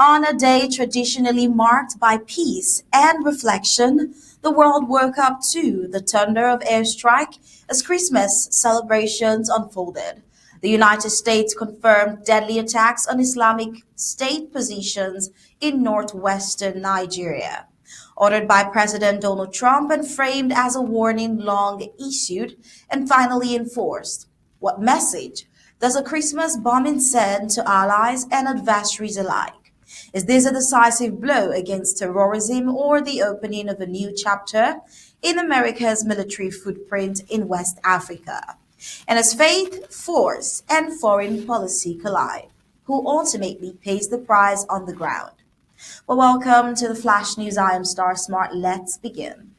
On a day traditionally marked by peace and reflection, the world woke up to the thunder of airstrike as Christmas celebrations unfolded. The United States confirmed deadly attacks on Islamic State positions in northwestern Nigeria. Ordered by President Donald Trump and framed as a warning long issued and finally enforced. What message does a Christmas bombing send to allies and adversaries alike? Is this a decisive blow against terrorism or the opening of a new chapter in America's military footprint in West Africa? And as faith, force, and foreign policy collide, who ultimately pays the price on the ground? Well, welcome to the Flash News. I am Star Smart. Let's begin.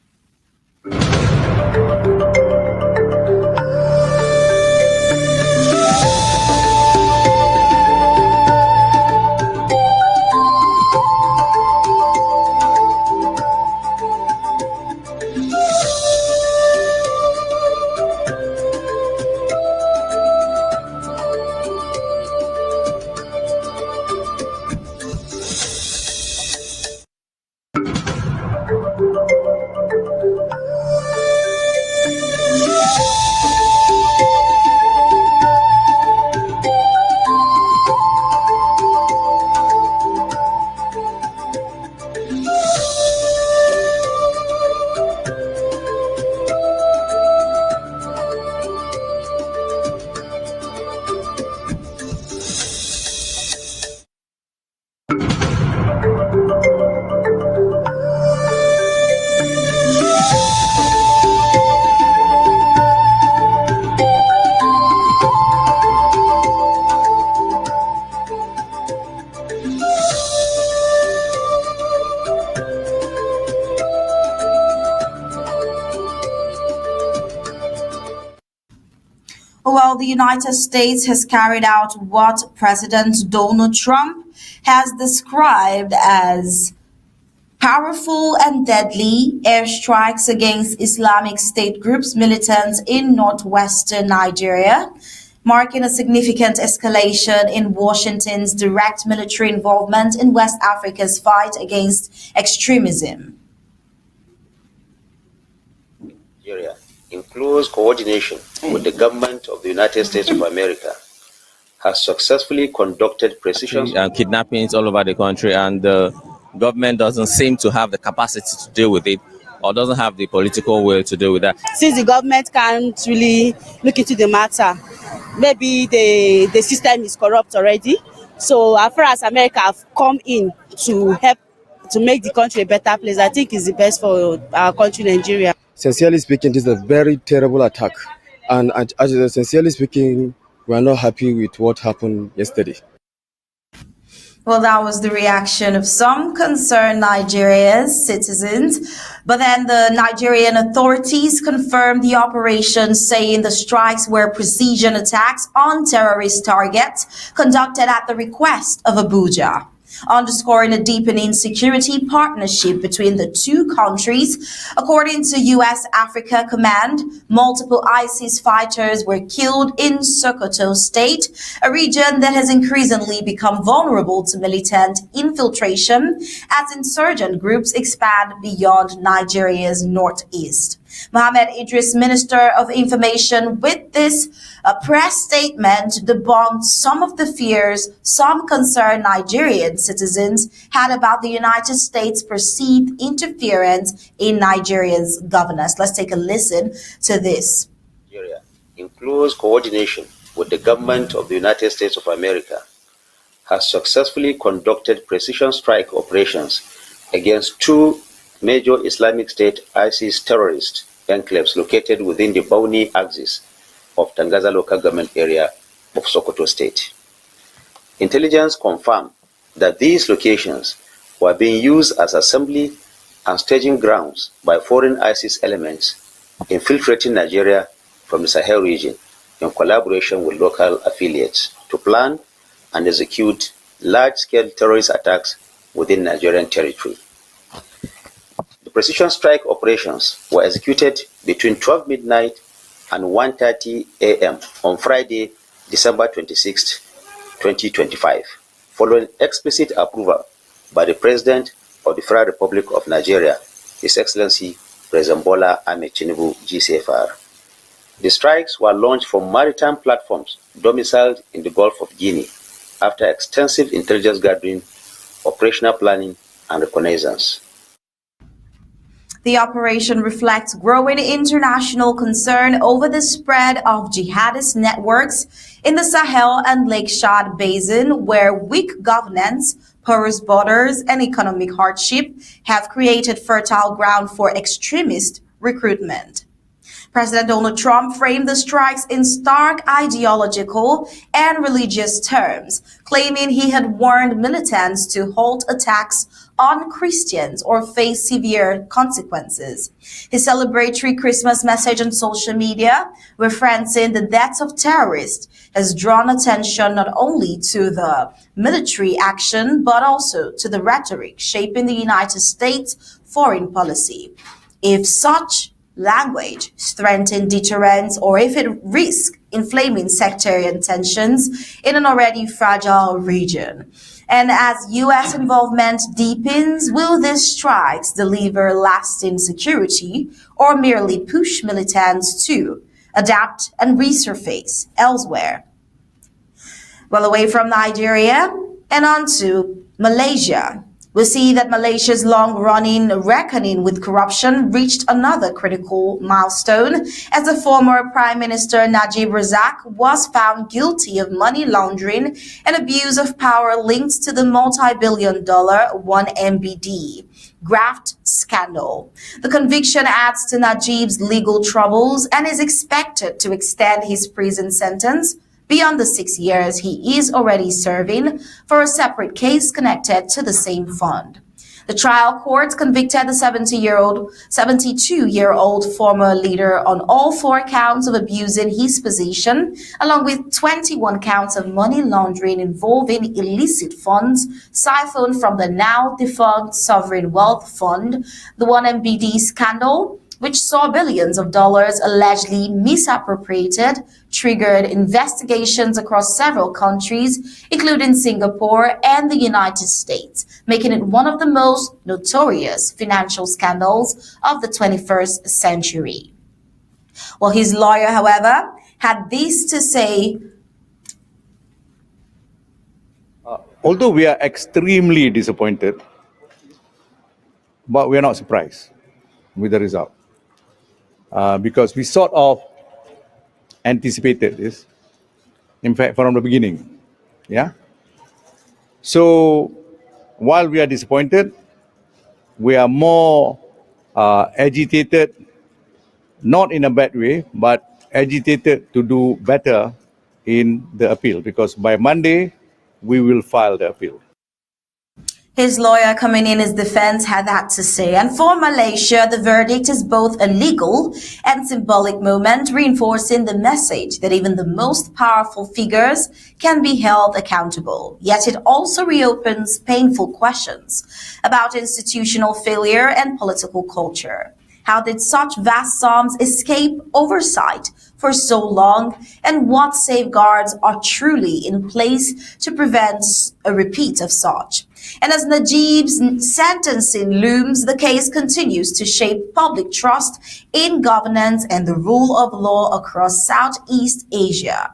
Well, the United States has carried out what President Donald Trump has described as powerful and deadly airstrikes against Islamic State groups militants in northwestern Nigeria, marking a significant escalation in Washington's direct military involvement in West Africa's fight against extremism. Nigeria, in close coordination with the government of the United States of America, has successfully conducted precision kidnappings all over the country, and the government doesn't seem to have the capacity to deal with it, or doesn't have the political will to deal with that. Since the government can't really look into the matter, maybe the system is corrupt already. So as far as America have come in to help to make the country a better place, I think is the best for our country, Nigeria. Sincerely speaking, this is a very terrible attack. And sincerely speaking, we are not happy with what happened yesterday. Well, that was the reaction of some concerned Nigeria's citizens. But then the Nigerian authorities confirmed the operation, saying the strikes were precision attacks on terrorist targets conducted at the request of Abuja, underscoring a deepening security partnership between the two countries. According to U.S. Africa Command, multiple ISIS fighters were killed in Sokoto State, a region that has increasingly become vulnerable to militant infiltration as insurgent groups expand beyond Nigeria's northeast. Mohammed Idris, Minister of Information, with this press statement debunked some of the fears some concerned Nigerian citizens had about the United States' perceived interference in Nigeria's governance. Let's take a listen to this. Nigeria, in close coordination with the government of the United States of America, has successfully conducted precision strike operations against two major Islamic State ISIS terrorist enclaves located within the Bauni axis of Tangaza local government area of Sokoto State. Intelligence confirmed that these locations were being used as assembly and staging grounds by foreign ISIS elements infiltrating Nigeria from the Sahel region in collaboration with local affiliates to plan and execute large-scale terrorist attacks within Nigerian territory. The precision strike operations were executed between 12 midnight and 1:30 a.m. on Friday, December 26, 2025, following explicit approval by the President of the Federal Republic of Nigeria, His Excellency President Bola Ahmed Tinubu, GCFR. The strikes were launched from maritime platforms domiciled in the Gulf of Guinea after extensive intelligence gathering, operational planning, and reconnaissance. The operation reflects growing international concern over the spread of jihadist networks in the Sahel and Lake Chad basin, where weak governance, porous borders, and economic hardship have created fertile ground for extremist recruitment. President Donald Trump framed the strikes in stark ideological and religious terms, claiming he had warned militants to halt attacks on Christians or face severe consequences. His celebratory Christmas message on social media, referencing the deaths of terrorists, has drawn attention not only to the military action, but also to the rhetoric shaping the United States foreign policy. If such language strengthens deterrence or if it risks inflaming sectarian tensions in an already fragile region. And as U.S. involvement deepens, will these strikes deliver lasting security or merely push militants to adapt and resurface elsewhere? Well, away from Nigeria and on to Malaysia. We see that Malaysia's long-running reckoning with corruption reached another critical milestone as the former Prime Minister Najib Razak was found guilty of money laundering and abuse of power linked to the multi-billion-dollar 1MBD graft scandal. The conviction adds to Najib's legal troubles and is expected to extend his prison sentence beyond the 6 years he is already serving for a separate case connected to the same fund. The trial court convicted the 72-year-old former leader on all 4 counts of abusing his position, along with 21 counts of money laundering involving illicit funds siphoned from the now defunct Sovereign Wealth Fund, the 1MBD scandal, which saw billions of dollars allegedly misappropriated, triggered investigations across several countries, including Singapore and the United States, making it one of the most notorious financial scandals of the 21st century. Well, his lawyer, however, had this to say. Although we are extremely disappointed, but we are not surprised with the result. Because we sort of anticipated this, in fact, from the beginning. Yeah. So while we are disappointed, we are more agitated, not in a bad way, but agitated to do better in the appeal, because by Monday, we will file the appeal. His lawyer coming in his defense had that to say. And for Malaysia, the verdict is both a legal and symbolic moment, reinforcing the message that even the most powerful figures can be held accountable. Yet it also reopens painful questions about institutional failure and political culture. How did such vast sums escape oversight for so long, and what safeguards are truly in place to prevent a repeat of such? And as Najib's sentencing looms, the case continues to shape public trust in governance and the rule of law across Southeast Asia.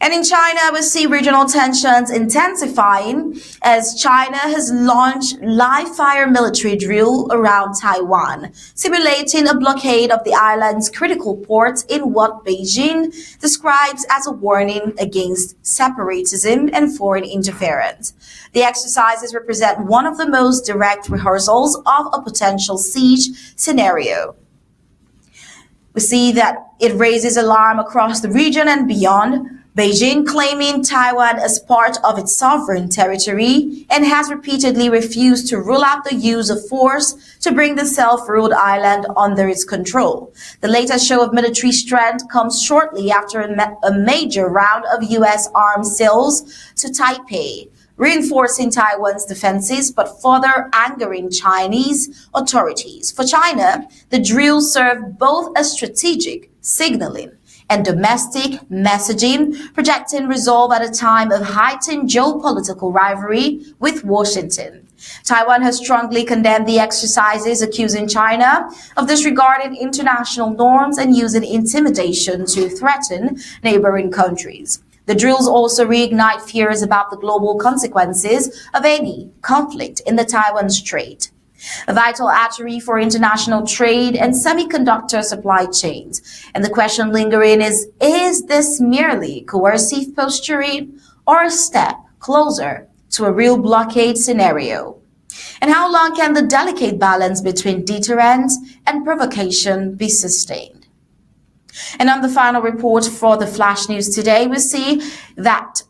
And in China, we see regional tensions intensifying as China has launched live-fire military drill around Taiwan, simulating a blockade of the island's critical ports in what Beijing describes as a warning against separatism and foreign interference. The exercises represent one of the most direct rehearsals of a potential siege scenario. We see that it raises alarm across the region and beyond, Beijing claiming Taiwan as part of its sovereign territory and has repeatedly refused to rule out the use of force to bring the self-ruled island under its control. The latest show of military strength comes shortly after a major round of U.S. arms sales to Taipei, reinforcing Taiwan's defenses but further angering Chinese authorities. For China, the drills serve both as strategic signaling and domestic messaging, projecting resolve at a time of heightened geopolitical rivalry with Washington. Taiwan has strongly condemned the exercises, accusing China of disregarding international norms and using intimidation to threaten neighboring countries. The drills also reignite fears about the global consequences of any conflict in the Taiwan Strait, a vital artery for international trade and semiconductor supply chains. And the question lingering is this merely coercive posturing or a step closer to a real blockade scenario? And how long can the delicate balance between deterrence and provocation be sustained? And on the final report for the Flash News today, we see that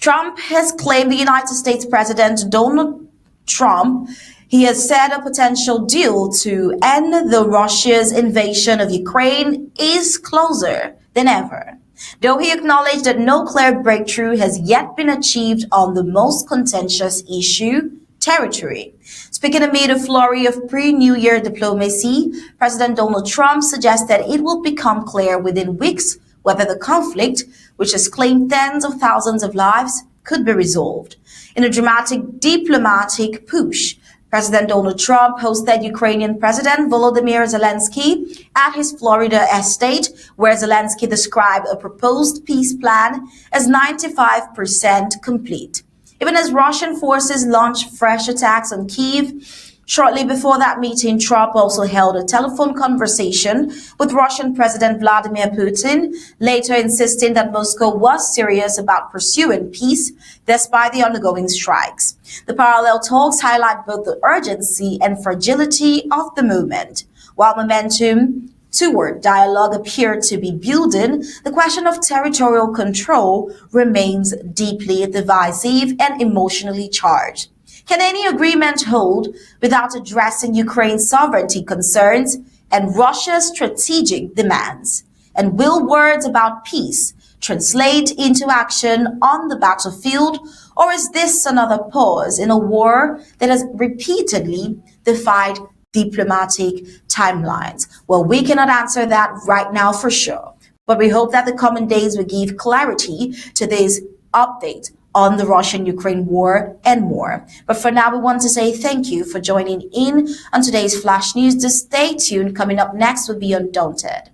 Trump has claimed the United States President Donald Trump. He has said a potential deal to end the Russia's invasion of Ukraine is closer than ever, though he acknowledged that no clear breakthrough has yet been achieved on the most contentious issue, territory. Speaking amid a flurry of pre-New Year diplomacy, President Donald Trump suggests that it will become clear within weeks whether the conflict, which has claimed tens of thousands of lives, could be resolved. In a dramatic diplomatic push, President Donald Trump hosted Ukrainian President Volodymyr Zelensky at his Florida estate, where Zelensky described a proposed peace plan as 95% complete. Even as Russian forces launched fresh attacks on Kyiv, shortly before that meeting, Trump also held a telephone conversation with Russian President Vladimir Putin, later insisting that Moscow was serious about pursuing peace despite the ongoing strikes. The parallel talks highlight both the urgency and fragility of the movement. While momentum toward dialogue appeared to be building, the question of territorial control remains deeply divisive and emotionally charged. Can any agreement hold without addressing Ukraine's sovereignty concerns and Russia's strategic demands? And will words about peace translate into action on the battlefield, or is this another pause in a war that has repeatedly defied diplomatic timelines? Well, we cannot answer that right now for sure, but we hope that the coming days will give clarity to this update on the Russian-Ukraine war and more. But for now, we want to say thank you for joining in on today's Flash News. Just stay tuned. Coming up next will be Undaunted.